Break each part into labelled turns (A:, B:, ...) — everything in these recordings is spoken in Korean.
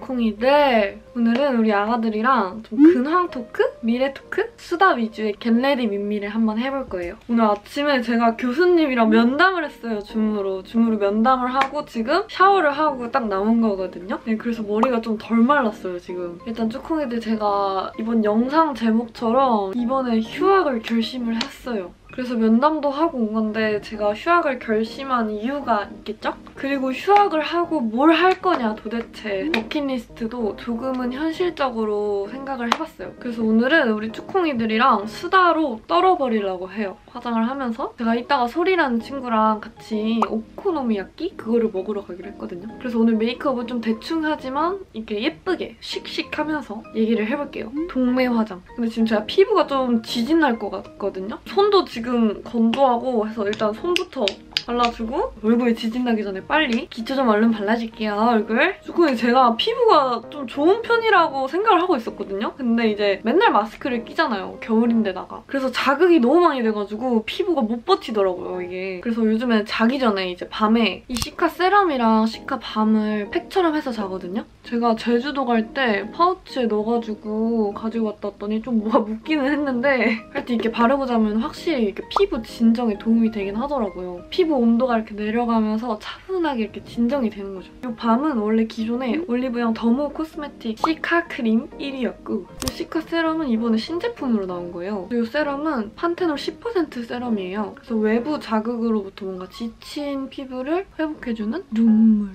A: 주콩이들! 오늘은 우리 아가들이랑 좀 근황 토크? 미래 토크? 수다 위주의 겟레디 민미를 한번 해볼 거예요. 오늘 아침에 제가 교수님이랑 면담을 했어요, 줌으로. 줌으로 면담을 하고 지금 샤워를 하고 딱 나온 거거든요. 네, 그래서 머리가 좀 덜 말랐어요, 지금. 일단 주콩이들 제가 이번 영상 제목처럼 이번에 휴학을 결심을 했어요. 그래서 면담도 하고 온 건데 제가 휴학을 결심한 이유가 있겠죠? 그리고 휴학을 하고 뭘 할 거냐 도대체 버킷리스트도 조금은 현실적으로 생각을 해봤어요. 그래서 오늘은 우리 쭈콩이들이랑 수다로 떨어버리려고 해요. 화장을 하면서 제가 이따가 소리라는 친구랑 같이 오코노미야끼? 그거를 먹으러 가기로 했거든요. 그래서 오늘 메이크업은 좀 대충 하지만 이렇게 예쁘게 씩씩하면서 얘기를 해볼게요. 동네 화장. 근데 지금 제가 피부가 좀 지진날 것 같거든요? 손도 지금 건조하고 해서 일단 손부터 발라주고 얼굴에 지진나기 전에 빨리 기초 좀 얼른 발라줄게요, 얼굴. 조금 제가 피부가 좀 좋은 편이라고 생각을 하고 있었거든요? 근데 이제 맨날 마스크를 끼잖아요, 겨울인데다가. 그래서 자극이 너무 많이 돼가지고 피부가 못 버티더라고요, 이게. 그래서 요즘에 자기 전에 이제 밤에 이 시카 세럼이랑 시카 밤을 팩처럼 해서 자거든요? 제가 제주도 갈 때 파우치에 넣어가지고 가지고 왔다 왔더니 좀 뭐가 묻기는 했는데 하여튼 이렇게 바르고 자면 확실히 이렇게 피부 진정에 도움이 되긴 하더라고요. 피부 온도가 이렇게 내려가면서 차분하게 이렇게 진정이 되는 거죠. 이 밤은 원래 기존에 올리브영 더모 코스메틱 시카 크림 1위였고 이 시카 세럼은 이번에 신제품으로 나온 거예요. 이 세럼은 판테놀 10% 세럼이에요. 그래서 외부 자극으로부터 뭔가 지친 피부를 회복해주는 눈물.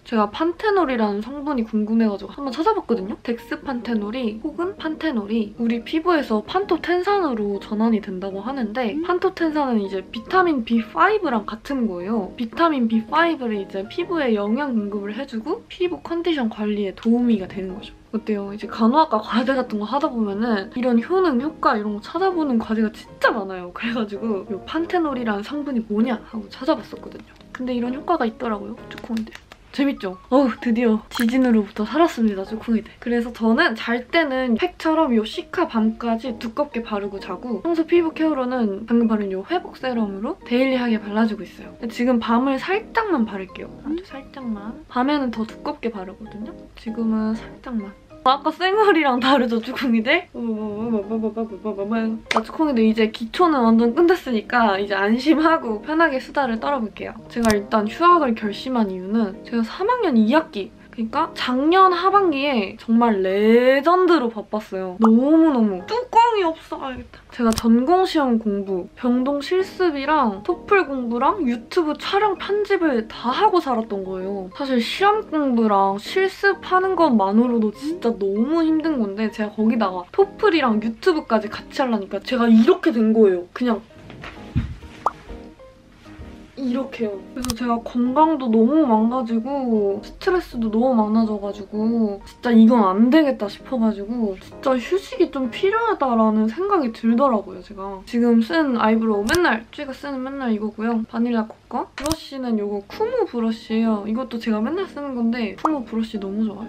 A: 제가 판테놀이라는 성분이 궁금해가지고 한번 찾아봤거든요? 덱스판테놀이 혹은 판테놀이 우리 피부에서 판토텐산으로 전환이 된다고 하는데 판토텐산은 이제 비타민 B5랑 같은 거예요. 비타민 B5를 이제 피부에 영양 공급을 해주고 피부 컨디션 관리에 도우미가 되는 거죠. 어때요? 이제 간호학과 과제 같은 거 하다 보면은 이런 효능, 효과 이런 거 찾아보는 과제가 진짜 많아요. 그래가지고 이 판테놀이라는 성분이 뭐냐 하고 찾아봤었거든요. 근데 이런 효과가 있더라고요, 쭈콩이들. 재밌죠? 어우, 드디어 지진으로부터 살았습니다, 쭈콩이들. 그래서 저는 잘 때는 팩처럼 이 시카 밤까지 두껍게 바르고 자고 평소 피부 케어로는 방금 바른 이 회복 세럼으로 데일리하게 발라주고 있어요. 지금 밤을 살짝만 바를게요. 아주 살짝만. 밤에는 더 두껍게 바르거든요? 지금은 살짝만. 아까 생얼이랑 다르죠, 쭈콩이들? 쭈콩이들 이제 기초는 완전 끝냈으니까 이제 안심하고 편하게 수다를 떨어볼게요. 제가 일단 휴학을 결심한 이유는 제가 3학년 2학기 그러니까 작년 하반기에 정말 레전드로 바빴어요. 너무너무. 뚜껑이 없어야겠다. 제가 전공시험 공부, 병동 실습이랑 토플 공부랑 유튜브 촬영 편집을 다 하고 살았던 거예요. 사실 시험 공부랑 실습하는 것만으로도 진짜 너무 힘든 건데 제가 거기다가 토플이랑 유튜브까지 같이 하려니까 제가 이렇게 된 거예요. 그냥 이렇게요. 그래서 제가 건강도 너무 망가지고 스트레스도 너무 많아져가지고 진짜 이건 안 되겠다 싶어가지고 진짜 휴식이 좀 필요하다라는 생각이 들더라고요, 제가. 지금 쓴 아이브로우 쭈이가 쓰는 맨날 이거고요. 바닐라 코코. 브러쉬는 이거 쿠무 브러쉬예요. 이것도 제가 맨날 쓰는 건데 쿠무 브러쉬 너무 좋아요,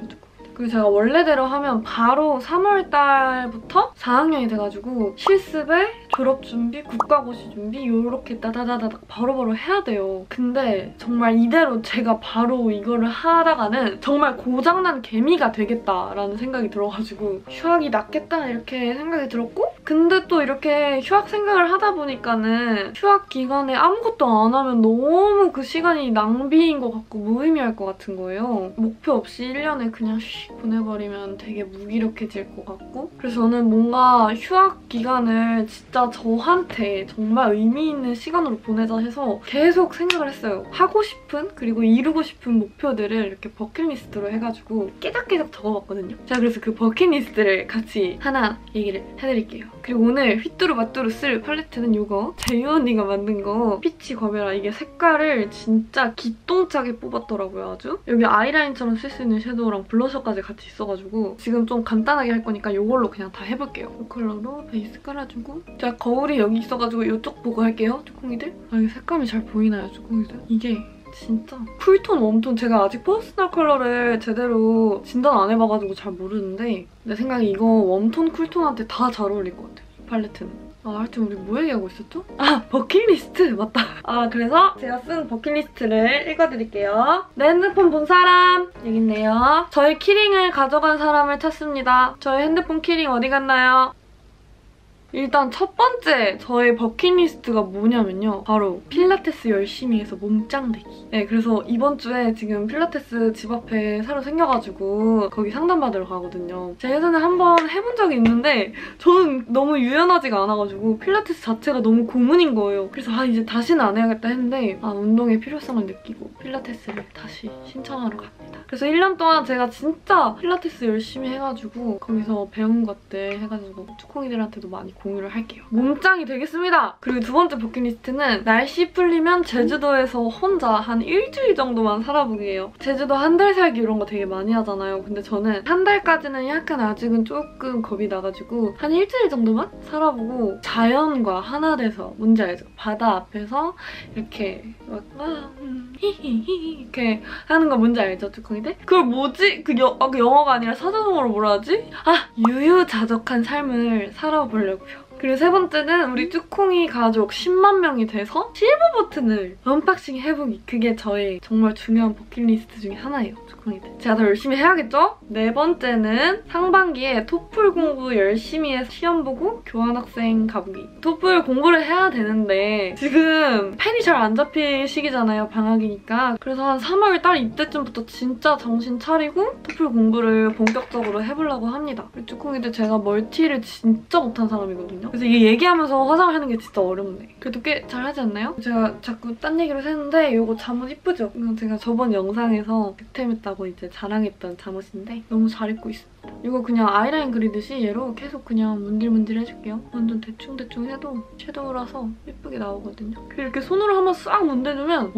A: 그리고 제가 원래대로 하면 바로 3월달부터 4학년이 돼가지고 실습에 졸업준비, 국가고시 준비 이렇게 따다다닥 바로바로 해야 돼요. 근데 정말 이대로 제가 바로 이거를 하다가는 정말 고장난 개미가 되겠다라는 생각이 들어가지고 휴학이 낫겠다 이렇게 생각이 들었고 근데 또 이렇게 휴학 생각을 하다 보니까는 휴학 기간에 아무것도 안 하면 너무 그 시간이 낭비인 것 같고 무의미할 것 같은 거예요. 목표 없이 1년에 그냥 보내버리면 되게 무기력해질 것 같고 그래서 저는 뭔가 휴학 기간을 진짜 저한테 정말 의미 있는 시간으로 보내자 해서 계속 생각을 했어요. 하고 싶은 그리고 이루고 싶은 목표들을 이렇게 버킷리스트로 해가지고 깨작깨작 적어봤거든요. 제가 그래서 그 버킷리스트를 같이 하나 얘기를 해드릴게요. 그리고 오늘 휘뚜루마뚜루 쓸 팔레트는 이거 재유 언니가 만든 거 피치 거베라. 이게 색깔을 진짜 기똥차게 뽑았더라고요, 아주. 여기 아이라인처럼 쓸 수 있는 섀도우랑 블러셔까지 같이 있어가지고 지금 좀 간단하게 할 거니까 이걸로 그냥 다 해볼게요. 이 컬러로 베이스 깔아주고 제가 거울이 여기 있어가지고 이쪽 보고 할게요, 쭈콩이들. 아, 이게 색감이 잘 보이나요, 쭈콩이들? 이게 진짜 쿨톤, 웜톤 제가 아직 퍼스널 컬러를 제대로 진단 안 해봐가지고 잘 모르는데 내 생각에 이거 웜톤, 쿨톤한테 다 잘 어울릴 것 같아요, 이 팔레트는. 하여튼 우리 뭐 얘기하고 있었죠? 버킷리스트! 맞다. 그래서 제가 쓴 버킷리스트를 읽어드릴게요. 내 핸드폰 본 사람! 여기 있네요. 저희 키링을 가져간 사람을 찾습니다. 저희 핸드폰 키링 어디 갔나요? 일단 첫 번째 저의 버킷리스트가 뭐냐면요. 바로 필라테스 열심히 해서 몸짱되기. 네, 그래서 이번 주에 지금 필라테스 집 앞에 새로 생겨가지고 거기 상담받으러 가거든요. 제가 예전에 한번 해본 적이 있는데 저는 너무 유연하지가 않아가지고 필라테스 자체가 너무 고문인 거예요. 그래서 이제 다시는 안 해야겠다 했는데 운동의 필요성을 느끼고 필라테스를 다시 신청하러 갑니다. 그래서 1년 동안 제가 진짜 필라테스 열심히 해가지고 거기서 배운 것들 해가지고 쭈콩이들한테도 많이 공유를 할게요. 몸짱이 되겠습니다! 그리고 두 번째 버킷리스트는 날씨 풀리면 제주도에서 혼자 한 일주일 정도만 살아보기예요. 제주도 한 달 살기 이런 거 되게 많이 하잖아요. 근데 저는 한 달까지는 약간 아직은 조금 겁이 나가지고 한 일주일 정도만 살아보고 자연과 하나 돼서, 뭔지 알죠? 바다 앞에서 이렇게 막 히히히 이렇게 하는 거 뭔지 알죠? 쭈콩이들? 그걸 뭐지? 그 영어가 아니라 사자성어로 뭐라 하지? 유유자적한 삶을 살아보려고요. 그리고 세 번째는 우리 쭈콩이 가족 10만 명이 돼서 실버 버튼을 언박싱 해보기. 그게 저의 정말 중요한 버킷리스트 중에 하나예요. 쭈콩이들. 제가 더 열심히 해야겠죠? 네 번째는 상반기에 토플 공부 열심히 해서 시험 보고 교환학생 가보기. 토플 공부를 해야 되는데 지금 펜이 잘 안 잡힐 시기잖아요. 방학이니까. 그래서 한 3월 달 이때쯤부터 진짜 정신 차리고 토플 공부를 본격적으로 해보려고 합니다. 쭈콩이들 제가 멀티를 진짜 못한 사람이거든요. 그래서 이게 얘기하면서 화장을 하는 게 진짜 어렵네. 그래도 꽤 잘하지 않나요? 제가 자꾸 딴 얘기를 했는데 이거 잠옷 이쁘죠? 이거 제가 저번 영상에서 득템했다고 이제 자랑했던 잠옷인데 너무 잘 입고 있습니다. 이거 그냥 아이라인 그리듯이 얘로 계속 그냥 문질문질 해줄게요. 완전 대충대충 해도 섀도우라서 예쁘게 나오거든요. 그리고 이렇게 손으로 한번 싹 문대주면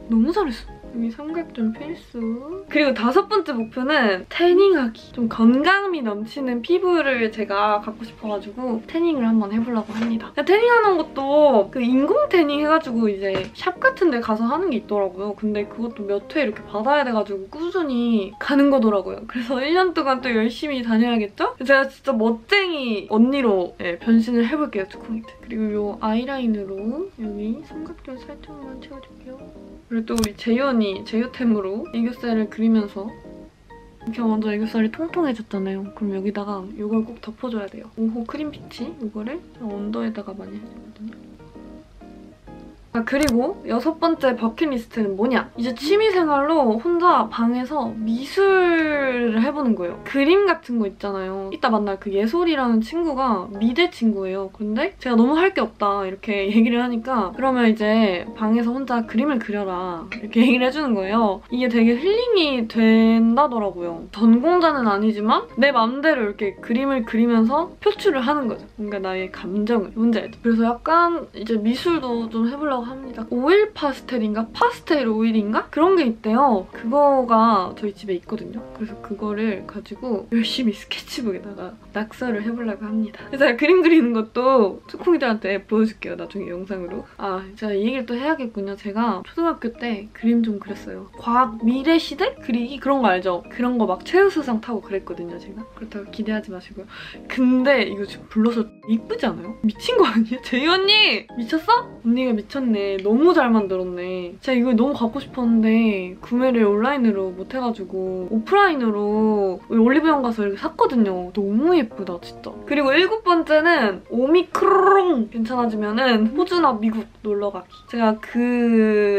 A: 너무 잘했어. 여기 삼각존 필수. 그리고 다섯 번째 목표는 태닝하기. 좀 건강미 넘치는 피부를 제가 갖고 싶어가지고 태닝을 한번 해보려고 합니다. 태닝하는 것도 그 인공 태닝 해가지고 이제 샵 같은 데 가서 하는 게 있더라고요. 근데 그것도 몇 회 이렇게 받아야 돼가지고 꾸준히 가는 거더라고요. 그래서 1년 동안 또 열심히 다녀야겠죠? 제가 진짜 멋쟁이 언니로 변신을 해볼게요, 쭈콩이들. 그리고 이 아이라인으로 여기 삼각존 살짝만 채워줄게요. 그리고 또 우리 재유 언니 제유템으로 애교살을 그리면서 이렇게 완전 애교살이 통통해졌잖아요. 그럼 여기다가 이걸 꼭 덮어줘야 돼요. 오호 크림 피치 이거를 언더에다가 많이 해주거든요. 그리고 여섯 번째 버킷리스트는 뭐냐? 이제 취미생활로 혼자 방에서 미술을 해보는 거예요. 그림 같은 거 있잖아요. 이따 만날 그 예솔이라는 친구가 미대 친구예요. 근데 제가 너무 할 게 없다 이렇게 얘기를 하니까 그러면 이제 방에서 혼자 그림을 그려라 이렇게 얘기를 해주는 거예요. 이게 되게 힐링이 된다더라고요. 전공자는 아니지만 내 맘대로 이렇게 그림을 그리면서 표출을 하는 거죠. 뭔가 나의 감정을. 뭔지 알죠? 그래서 약간 이제 미술도 좀 해보려고 합니다. 오일 파스텔인가? 파스텔 오일인가? 그런 게 있대요. 그거가 저희 집에 있거든요. 그래서 그거를 가지고 열심히 스케치북에다가 낙서를 해보려고 합니다. 그래서 제가 그림 그리는 것도 쭈콩이들한테 보여줄게요. 나중에 영상으로. 제가 이 얘기를 또 해야겠군요. 제가 초등학교 때 그림 좀 그렸어요. 과학 미래 시대? 그리기? 그런 거 알죠? 그런 거 막 최우수상 타고 그랬거든요, 제가. 그렇다고 기대하지 마시고요. 근데 이거 지금 불러서 이쁘지 않아요? 미친 거 아니야? 제이 언니! 미쳤어? 언니가 미쳤네. 너무 잘 만들었네. 제가 이거 너무 갖고 싶었는데 구매를 온라인으로 못해가지고 오프라인으로 올리브영 가서 이렇게 샀거든요. 너무 예쁘다, 진짜. 그리고 일곱 번째는 오미크롱 괜찮아지면은 호주나 미국 놀러가기. 제가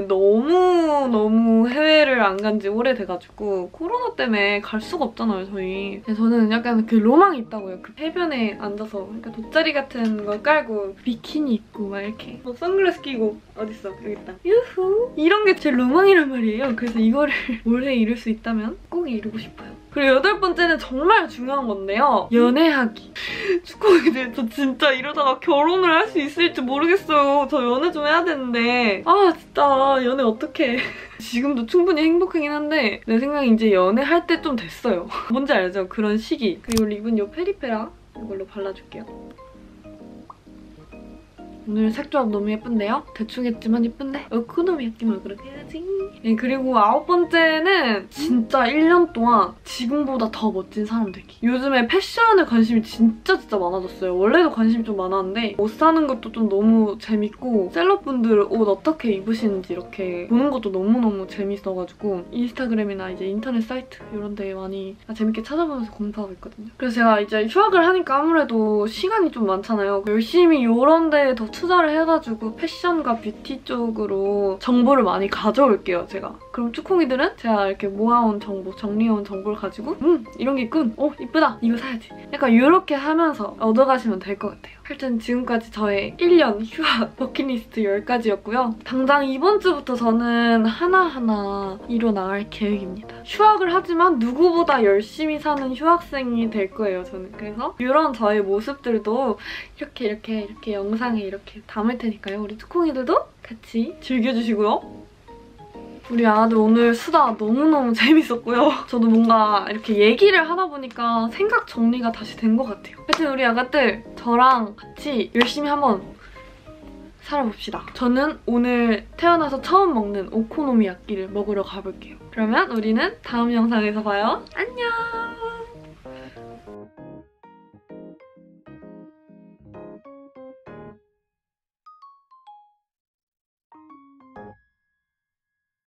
A: 너무 해외를 안 간 지 오래돼가지고 코로나 때문에 갈 수가 없잖아요, 저희. 저는 약간 그 로망이 있다고요. 그 해변에 앉아서 그러니까 돗자리 같은 거 깔고 비키니 입고 막 이렇게 선글라스 끼고 어딨어? 여기 있다. 유후! 이런 게 제 로망이란 말이에요. 그래서 이거를 올해 이룰 수 있다면 꼭 이루고 싶어요. 그리고 여덟 번째는 정말 중요한 건데요. 연애하기. 쭈콩이들 저 진짜 이러다가 결혼을 할 수 있을지 모르겠어요. 저 연애 좀 해야 되는데 진짜 연애 어떡해. 지금도 충분히 행복하긴 한데 내 생각에 이제 연애할 때 좀 됐어요. 뭔지 알죠? 그런 시기. 그리고 립은 이 페리페라 이걸로 발라줄게요. 오늘 색 조합 너무 예쁜데요? 대충 했지만 예쁜데? 오코노미야끼만 그렇게 해야지. 그리고 아홉 번째는 진짜 진짜 1년 동안 지금보다 더 멋진 사람 되기. 요즘에 패션에 관심이 진짜 많아졌어요. 원래도 관심이 좀 많았는데 옷 사는 것도 좀 너무 재밌고 셀럽분들 옷 어떻게 입으시는지 이렇게 보는 것도 너무너무 재밌어가지고 인스타그램이나 이제 인터넷 사이트 이런 데 많이 재밌게 찾아보면서 공부하고 있거든요. 그래서 제가 이제 휴학을 하니까 아무래도 시간이 좀 많잖아요. 열심히 이런 데에 더 투자를 해가지고 패션과 뷰티 쪽으로 정보를 많이 가져올게요, 제가. 그럼 쭈콩이들은 제가 이렇게 모아온 정보, 정리해온 정보를 가지고 이런 게 있군, 이쁘다, 이거 사야지. 약간 이렇게 하면서 얻어가시면 될 것 같아요. 하여튼 지금까지 저의 1년 휴학 버킷리스트 10가지였고요. 당장 이번 주부터 저는 하나하나 이뤄나갈 계획입니다. 휴학을 하지만 누구보다 열심히 사는 휴학생이 될 거예요, 저는. 그래서 이런 저의 모습들도 이렇게 영상에 이렇게 담을 테니까요. 우리 쭈콩이들도 같이 즐겨주시고요. 우리 아들 오늘 수다 너무너무 재밌었고요. 저도 뭔가 이렇게 얘기를 하다 보니까 생각 정리가 다시 된 것 같아요. 하여튼 우리 아가들 저랑 같이 열심히 한번 살아봅시다. 저는 오늘 태어나서 처음 먹는 오코노미야끼를 먹으러 가볼게요. 그러면 우리는 다음 영상에서 봐요. 안녕!